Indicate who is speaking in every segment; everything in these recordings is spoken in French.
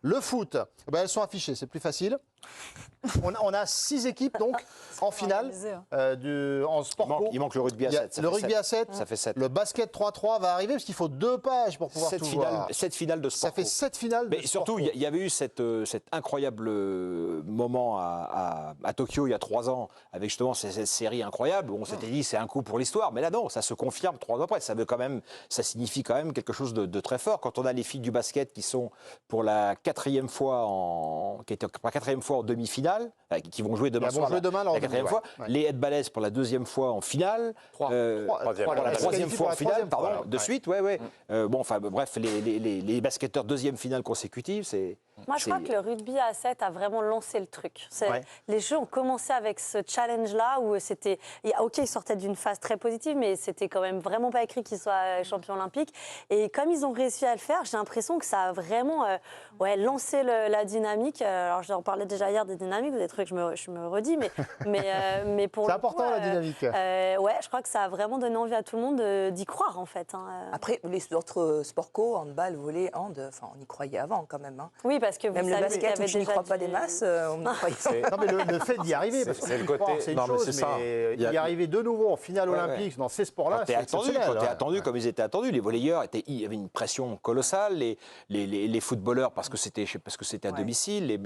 Speaker 1: Le foot, elles sont affichées, c'est plus facile. On a 6 équipes donc en finale en sport co.
Speaker 2: Il manque le rugby à 7.
Speaker 1: Le rugby à 7,
Speaker 2: ça fait 7.
Speaker 1: Le basket 3-3 va arriver parce qu'il faut 2 pages pour pouvoir tout voir.
Speaker 2: 7 finales de sport.
Speaker 1: Ça fait 7 finales de
Speaker 2: Mais surtout, il y avait eu cet incroyable moment à Tokyo il y a 3 ans, avec justement cette série incroyable où on s'était dit c'est un coup pour l'histoire. Mais là non, ça se confirme 3 ans après. Ça signifie quand même quelque chose de très fort. Quand on a les filles du basket qui sont pour la 4e fois en demi-finale, qui vont jouer demain soir la 4e fois, les headballers pour la 2e fois en finale, pour la 3e fois en finale, de suite, bref, les basketteurs 2e finale consécutive, c'est...
Speaker 3: Moi, je crois que le rugby à 7 a vraiment lancé le truc. Les Jeux ont commencé avec ce challenge-là où c'était... OK, ils sortaient d'une phase très positive, mais c'était quand même vraiment pas écrit qu'ils soient champions olympiques. Et comme ils ont réussi à le faire, j'ai l'impression que ça a vraiment lancé la dynamique. Alors, j'en parlais déjà hier des dynamiques, des trucs, je me redis, mais pour
Speaker 1: c'est important, la dynamique.
Speaker 3: Je crois que ça a vraiment donné envie à tout le monde d'y croire, en fait.
Speaker 4: Après, les autres sports co, handball, volley, hand, on y croyait avant quand même.
Speaker 3: Oui, parce que
Speaker 4: même le basket, où je n'y crois pas des masses, on y croyait.
Speaker 1: Non, mais le fait d'y arriver, parce que c'est le côté, c'est une chose, mais y arriver de nouveau en finale olympique dans ces sports-là,
Speaker 2: c'est attendu comme ils étaient attendus. Les volleyeurs il y avait une pression colossale, les footballeurs parce que c'était à domicile,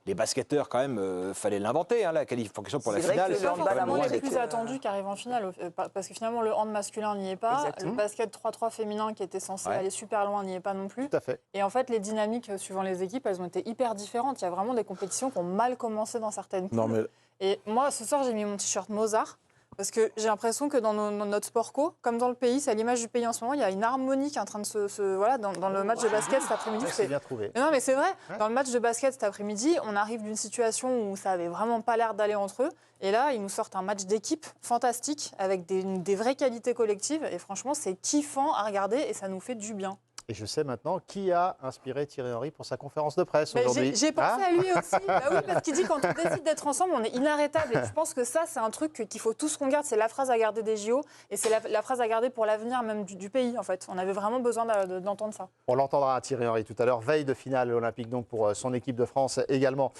Speaker 2: les basketteurs quand même, fallait l'inventer, la qualification pour la finale.
Speaker 5: C'est forcément les plus attendus qui arrivent en finale, parce que finalement le hand masculin n'y est pas, le basket 3-3 féminin qui était censé aller super loin n'y est pas non plus.
Speaker 1: Tout à fait.
Speaker 5: Et en fait, les dynamiques suivant les équipes, elles ont été hyper différentes. Il y a vraiment des compétitions qui ont mal commencé dans certaines poules. Et moi, ce soir, j'ai mis mon t-shirt Mozart. Parce que j'ai l'impression que dans notre sport co, comme dans le pays, c'est à l'image du pays en ce moment, il y a une harmonie qui est en train de dans le match de basket cet après-midi.
Speaker 1: C'est bien trouvé.
Speaker 5: Non, mais c'est vrai. Dans le match de basket cet après-midi, on arrive d'une situation où ça avait vraiment pas l'air d'aller entre eux. Et là, ils nous sortent un match d'équipe fantastique avec des vraies qualités collectives. Et franchement, c'est kiffant à regarder et ça nous fait du bien.
Speaker 1: Et je sais maintenant qui a inspiré Thierry Henry pour sa conférence de presse aujourd'hui.
Speaker 5: J'ai pensé à lui aussi. Oui, parce qu'il dit quand on décide d'être ensemble, on est inarrêtable. Et je pense que ça, c'est un truc qu'il faut tous qu'on garde. C'est la phrase à garder des JO. Et c'est la phrase à garder pour l'avenir même du pays, en fait. On avait vraiment besoin d'entendre ça.
Speaker 1: On l'entendra, Thierry Henry, tout à l'heure. Veille de finale olympique donc pour son équipe de France également.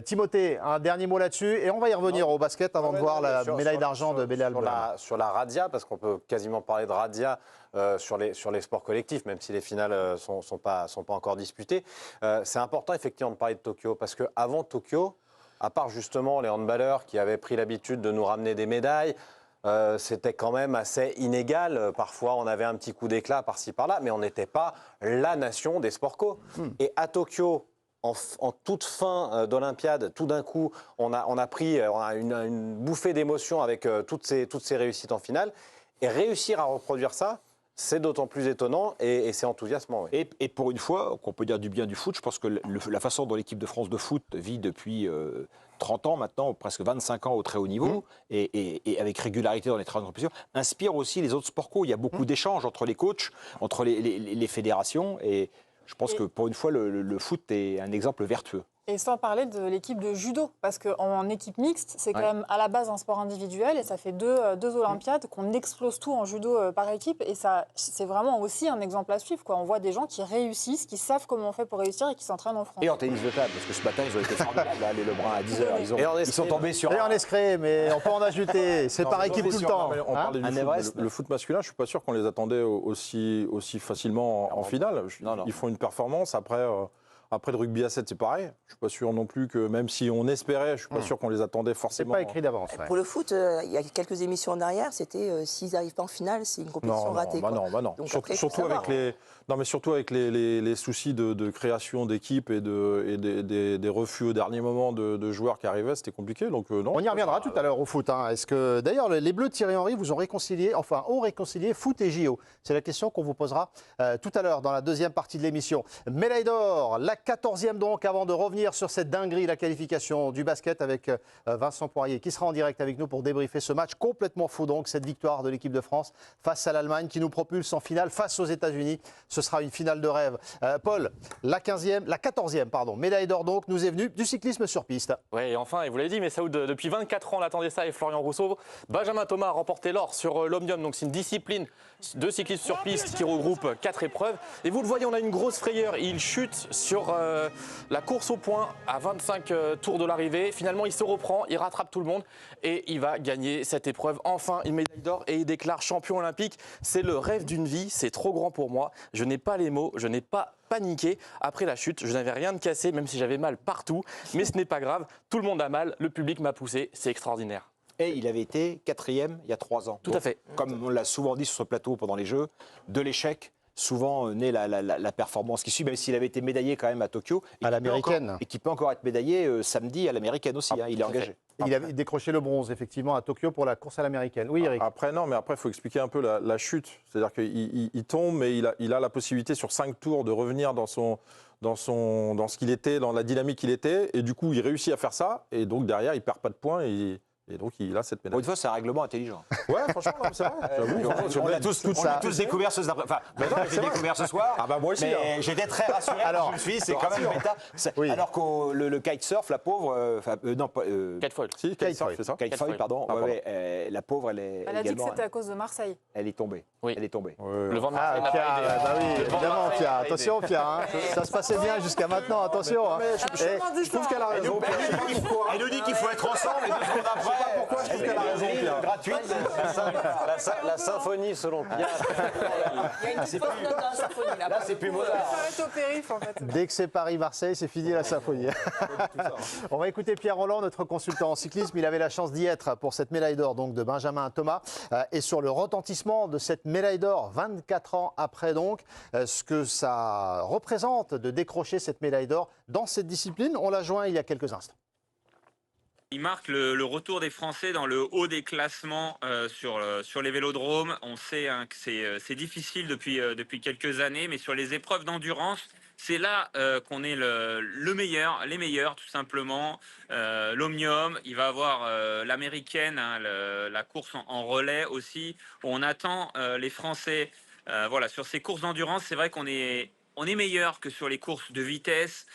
Speaker 1: Timothée, un dernier mot là-dessus. Et on va y revenir au basket avant de voir la médaille d'argent de Belal Boulama.
Speaker 6: Sur la radia, parce qu'on peut quasiment parler de radia sur les sports collectifs, même si les finales ne sont pas encore disputées. C'est important effectivement de parler de Tokyo, parce qu'avant Tokyo, à part justement les handballeurs qui avaient pris l'habitude de nous ramener des médailles, c'était quand même assez inégal. Parfois, on avait un petit coup d'éclat par-ci par-là, mais on n'était pas la nation des sports co. Et à Tokyo, en toute fin d'Olympiade, tout d'un coup, on a pris une bouffée d'émotion avec toutes ces réussites en finale. Et réussir à reproduire ça, c'est d'autant plus étonnant et c'est enthousiasmant. Oui.
Speaker 2: Et pour une fois, qu'on peut dire du bien du foot, je pense que la façon dont l'équipe de France de foot vit depuis 30 ans maintenant, presque 25 ans au très haut niveau, et avec régularité dans les travaux de compétition, inspire aussi les autres sports co. Il y a beaucoup d'échanges entre les coachs, entre les fédérations, et je pense que pour une fois, le foot est un exemple vertueux.
Speaker 5: Et sans parler de l'équipe de judo, parce qu'en équipe mixte, c'est quand même à la base un sport individuel, et ça fait deux Olympiades qu'on explose tout en judo par équipe, et ça, c'est vraiment aussi un exemple à suivre, quoi. On voit des gens qui réussissent, qui savent comment on fait pour réussir et qui s'entraînent en France.
Speaker 2: Et en tennis de table, parce que ce matin, ils ont été formidables, les Lebrun à 10h, ils sont tombés sur...
Speaker 1: Et en escré, mais on peut en ajouter, c'est par équipe tout le temps.
Speaker 7: On parlait du foot, le foot masculin, je ne suis pas sûr qu'on les attendait aussi facilement en finale. Ils font une performance, après le rugby à 7, c'est pareil. Je ne suis pas sûr non plus que, même si on espérait, je ne suis pas sûr qu'on les attendait forcément.
Speaker 1: C'est pas écrit d'avance.
Speaker 4: Pour le foot, il y a quelques émissions en arrière, c'était s'ils n'arrivent pas en finale, c'est une compétition ratée.
Speaker 7: Non. Donc, surtout avec les soucis de création d'équipe et des refus au dernier moment de joueurs qui arrivaient, c'était compliqué. Donc, non.
Speaker 1: On y reviendra tout à l'heure au foot. Est-ce que, d'ailleurs, les Bleus de Thierry Henry vous ont réconcilié foot et JO? C'est la question qu'on vous posera tout à l'heure dans la deuxième partie de l'émission. Médaille d'or, la 14e donc, avant de revenir sur cette dinguerie, la qualification du basket avec Vincent Poirier, qui sera en direct avec nous pour débriefer ce match complètement fou, donc cette victoire de l'équipe de France face à l'Allemagne qui nous propulse en finale face aux États-Unis. Ce sera une finale de rêve. Paul, la 14e médaille d'or donc nous est venue du cyclisme sur piste.
Speaker 8: Oui, et enfin, et vous l'avez dit, mais Saoud, depuis 24 ans, on attendait ça, et Florian Rousseau. Benjamin Thomas a remporté l'or sur l'Omnium, donc c'est une discipline de cyclisme sur piste qui regroupe 4 épreuves. Et vous le voyez, on a une grosse frayeur. Il chute sur la course au point à 25 tours de l'arrivée. Finalement, il se reprend, il rattrape tout le monde et il va gagner cette épreuve. Enfin, une médaille d'or et il déclare champion olympique. C'est le rêve d'une vie, c'est trop grand pour moi. Je n'ai pas les mots, je n'ai pas paniqué. Après la chute, je n'avais rien de cassé, même si j'avais mal partout. Mais ce n'est pas grave, tout le monde a mal, le public m'a poussé, c'est extraordinaire.
Speaker 2: Et il avait été 4e il y a 3 ans.
Speaker 8: Tout à fait.
Speaker 2: Comme on l'a souvent dit sur ce plateau pendant les Jeux, de l'échec, souvent naît la performance qui suit, même s'il avait été médaillé quand même à Tokyo.
Speaker 1: À l'américaine.
Speaker 2: Et qui peut encore être médaillé samedi à l'américaine aussi, il est engagé.
Speaker 1: Il avait décroché le bronze, effectivement, à Tokyo pour la course à l'américaine. Oui, Eric.
Speaker 7: Après, non, mais après, il faut expliquer un peu la chute. C'est-à-dire qu'il tombe, mais il a la possibilité sur 5 tours de revenir dans ce qu'il était, dans la dynamique qu'il était. Et du coup, il réussit à faire ça. Et donc, derrière, il ne perd pas de points. Et donc, il a cette médaille.
Speaker 2: Pour une fois, c'est un règlement intelligent.
Speaker 7: Ouais, franchement, c'est vrai.
Speaker 2: On a tous découvert ce soir. Enfin, j'ai découvert ce soir.
Speaker 7: Ah bah moi aussi.
Speaker 2: Mais j'étais très rassuré.
Speaker 1: Alors,
Speaker 2: je me suis dit, c'est quand même méta.
Speaker 1: Oui.
Speaker 2: Alors que le kitesurf, la pauvre. Non, pas.
Speaker 8: Kitefoil.
Speaker 7: Si, kitesurf, c'est ça.
Speaker 2: Kitefoil, pardon. La pauvre, elle est.
Speaker 5: Elle a dit que
Speaker 2: également.
Speaker 5: c'était à cause de Marseille.
Speaker 2: Elle est tombée.
Speaker 8: Oui.
Speaker 2: Elle est tombée.
Speaker 8: Le vent de
Speaker 1: Ah,
Speaker 8: Marseille n'a
Speaker 1: Pierre,
Speaker 8: pas aidé.
Speaker 1: bah oui,
Speaker 8: Le vent de
Speaker 1: évidemment,
Speaker 8: Marseille
Speaker 1: Pierre.
Speaker 8: n'a pas aidé.
Speaker 1: Attention, Pierre. Hein. Ça se passait bien jusqu'à maintenant, attention. Hein.
Speaker 7: Je trouve qu'elle a raison.
Speaker 2: Elle nous dit qu'il faut être ensemble et 2 secondes après.
Speaker 7: Pourquoi je trouve qu'elle a raison, Pierre.
Speaker 2: Gratuite.
Speaker 6: La symphonie, selon Pierre.
Speaker 4: Il y a une petite fausse note dans la symphonie là.
Speaker 2: Là, c'est plus Mozart.
Speaker 5: Ça arrête au périph' en fait.
Speaker 1: Dès que c'est Paris-Marseille, c'est fini la symphonie. On va écouter Pierre Rolland, notre consultant en cyclisme. Il avait la chance d'y être pour cette médaille d'or donc de Benjamin Thomas. Et sur le retentissement de cette médaille d'or, 24 ans après donc, ce que ça représente de décrocher cette médaille d'or dans cette discipline. On l'a joint il y a quelques instants.
Speaker 9: Il marque le retour des Français dans le haut des classements sur les vélodromes. On sait que c'est difficile depuis quelques années, mais sur les épreuves d'endurance, c'est là qu'on est les meilleurs tout simplement. L'Omnium, il va avoir l'américaine, hein, la course en relais aussi, où on attend les Français. Voilà, sur ces courses d'endurance, c'est vrai qu'on est meilleur que sur les courses de vitesse.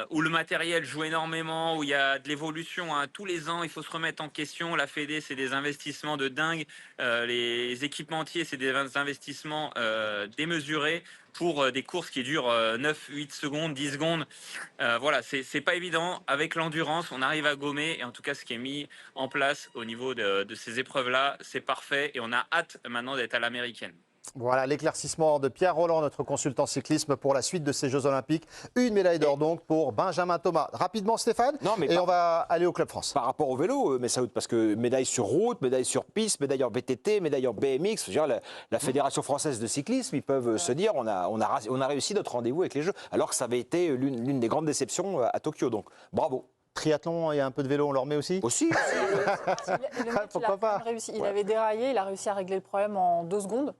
Speaker 9: Où le matériel joue énormément, où il y a de l'évolution. Hein. Tous les ans, il faut se remettre en question. La Fédé, c'est des investissements de dingue. Les équipementiers, c'est des investissements démesurés pour des courses qui durent 9, 8 secondes, 10 secondes. Voilà, c'est pas évident. Avec l'endurance, on arrive à gommer. Et en tout cas, ce qui est mis en place au niveau de ces épreuves-là, c'est parfait. Et on a hâte maintenant d'être à l'américaine.
Speaker 1: Voilà l'éclaircissement de Pierre Rolland, notre consultant cyclisme pour la suite de ces Jeux Olympiques. Une médaille d'or donc pour Benjamin Thomas. Rapidement Stéphane, on va aller au Club France.
Speaker 2: Par rapport au vélo, Messaoud, parce que médaille sur route, médaille sur piste, médaille en VTT, médaille en BMX, je veux dire, la Fédération française de cyclisme, ils peuvent se dire on a réussi notre rendez-vous avec les Jeux, alors que ça avait été l'une des grandes déceptions à Tokyo. Donc bravo.
Speaker 1: Triathlon et un peu de vélo, on leur met aussi
Speaker 2: Aussi.
Speaker 5: Le mec,
Speaker 1: Pourquoi pas
Speaker 5: réussi. Il avait déraillé, il a réussi à régler le problème en 2 secondes.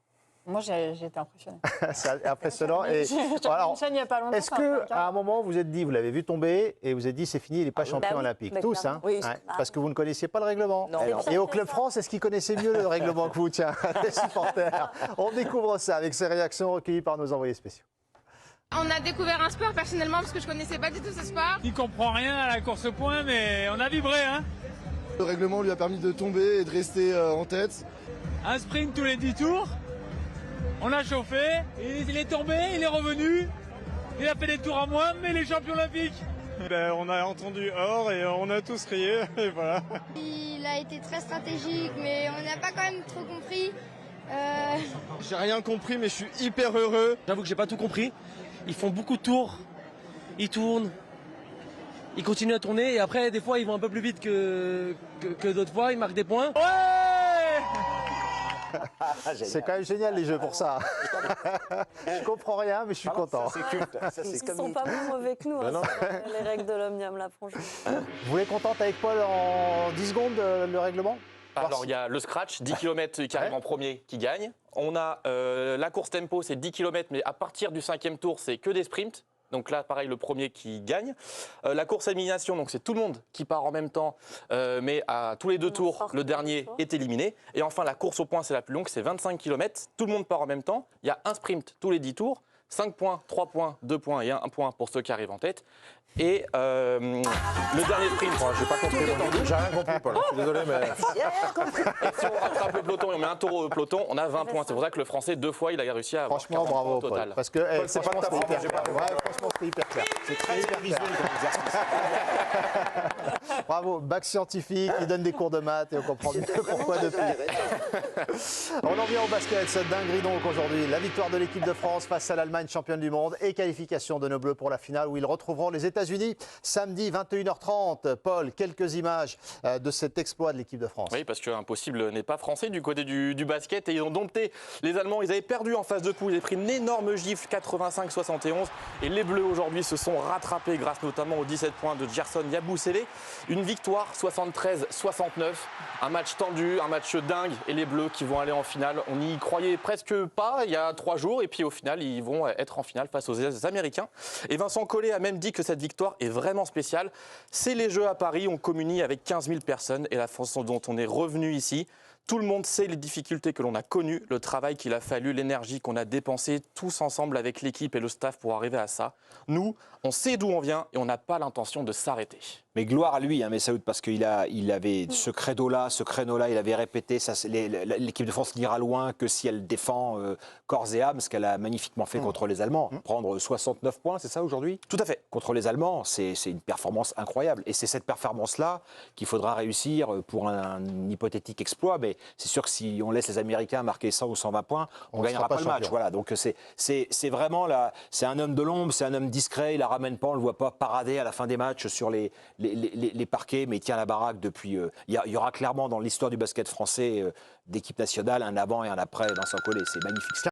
Speaker 5: Moi, j'ai été impressionnée.
Speaker 1: C'est impressionnant.
Speaker 5: Il n'y a pas longtemps.
Speaker 1: Est-ce qu'à un moment, vous êtes dit, vous l'avez vu tomber et vous êtes dit, c'est fini, il n'est pas champion olympique? Tous, hein,
Speaker 4: oui.
Speaker 1: parce que vous ne connaissiez pas le règlement.
Speaker 4: Non.
Speaker 1: Et au Club France, est-ce qu'ils connaissaient mieux le règlement que vous? Tiens, les supporters. On découvre ça avec ces réactions recueillies par nos envoyés spéciaux.
Speaker 10: On a découvert un sport personnellement parce que je connaissais pas du tout ce sport.
Speaker 11: Il comprend rien à la course au point, mais on a vibré, hein.
Speaker 12: Le règlement lui a permis de tomber et de rester en tête.
Speaker 11: Un sprint tous les 10 tours. On a chauffé, il est tombé, il est revenu. Il a fait des tours en moins, mais il est champion olympique.
Speaker 13: On a entendu or et on a tous rié, et voilà.
Speaker 10: Il a été très stratégique, mais on n'a pas quand même trop compris.
Speaker 12: J'ai rien compris, mais je suis hyper heureux.
Speaker 14: J'avoue que j'ai pas tout compris. Ils font beaucoup de tours, ils tournent, ils continuent à tourner et après des fois ils vont un peu plus vite que d'autres fois, ils marquent des points.
Speaker 11: Ouais.
Speaker 1: C'est quand même génial les Jeux pour ça. Je comprends rien, mais je suis content.
Speaker 2: C'est culte.
Speaker 3: Ils ne sont pas moins mauvais que nous, hein, les règles de l'Omnium, là, franchement.
Speaker 1: Vous voulez contente avec Paul en 10 secondes le règlement?
Speaker 8: Alors, il y a le scratch, 10 km qui arrive en premier, qui gagne. On a la course tempo, c'est 10 km, mais à partir du 5e tour, c'est que des sprints. Donc là, pareil, le premier qui gagne. La course à élimination, donc c'est tout le monde qui part en même temps, mais à tous les 2 tours, le dernier est éliminé. Et enfin, la course au point, c'est la plus longue, c'est 25 km. Tout le monde part en même temps. Il y a un sprint tous les 10 tours. 5 points, 3 points, 2 points et 1 point pour ceux qui arrivent en tête. Et le dernier sprint,
Speaker 7: j'ai pas compris. J'ai rien compris, Paul. Je suis désolé, mais.
Speaker 8: Et si on rattrape le peloton et on met un taureau au peloton, on a 20 points. C'est pour ça que le Français, 2 fois, il a réussi à avoir 40
Speaker 1: bravo,
Speaker 8: points au total.
Speaker 1: Paul, parce que
Speaker 7: c'est pas de ta faute.
Speaker 1: Franchement, c'était hyper clair. C'est très visuel comme exercice. Bravo, bac scientifique, il donne des cours de maths et on comprend mieux pourquoi depuis. On en vient au basket, cette dinguerie donc aujourd'hui. La victoire de l'équipe de France face à l'Allemagne, championne du monde, et qualification de nos Bleus pour la finale où ils retrouveront les États-Unis samedi 21h30. Paul, quelques images de cet exploit de l'équipe de France.
Speaker 8: Oui, parce qu'impossible n'est pas français du côté du basket et ils ont dompté les Allemands. Ils avaient perdu en phase de poule, ils avaient pris une énorme gifle 85-71 et les Bleus aujourd'hui se sont rattrapés grâce notamment aux 17 points de Gerson Yabusele. Une victoire 73-69, un match tendu, un match dingue et les Bleus qui vont aller en finale. On n'y croyait presque pas il y a 3 jours et puis au final ils vont être en finale face aux Américains. Et Vincent Collet a même dit que cette victoire est vraiment spéciale. C'est les Jeux à Paris, on communie avec 15 000 personnes et la façon dont on est revenu ici. Tout le monde sait les difficultés que l'on a connues, le travail qu'il a fallu, l'énergie qu'on a dépensée tous ensemble avec l'équipe et le staff pour arriver à ça. Nous, on sait d'où on vient et on n'a pas l'intention de s'arrêter.
Speaker 2: Mais gloire à lui, Messaoud, parce qu'il avait ce credo-là, ce créneau-là, il avait répété, l'équipe de France n'ira loin que si elle défend corps et âme, ce qu'elle a magnifiquement fait contre les Allemands. Prendre 69 points, c'est ça aujourd'hui?
Speaker 8: Tout à fait.
Speaker 2: Contre les Allemands, c'est une performance incroyable. Et c'est cette performance-là qu'il faudra réussir pour un hypothétique exploit. Mais c'est sûr que si on laisse les Américains marquer 100 ou 120 poins, on ne gagnera pas le match. Voilà, donc c'est vraiment là, c'est un homme de l'ombre, c'est un homme discret, il la ramène pas, on le voit pas parader à la fin des matchs sur les parquets, mais il tient la baraque depuis. Il y aura clairement dans l'histoire du basket français d'équipe nationale un avant et un après Vincent Collet. C'est magnifique.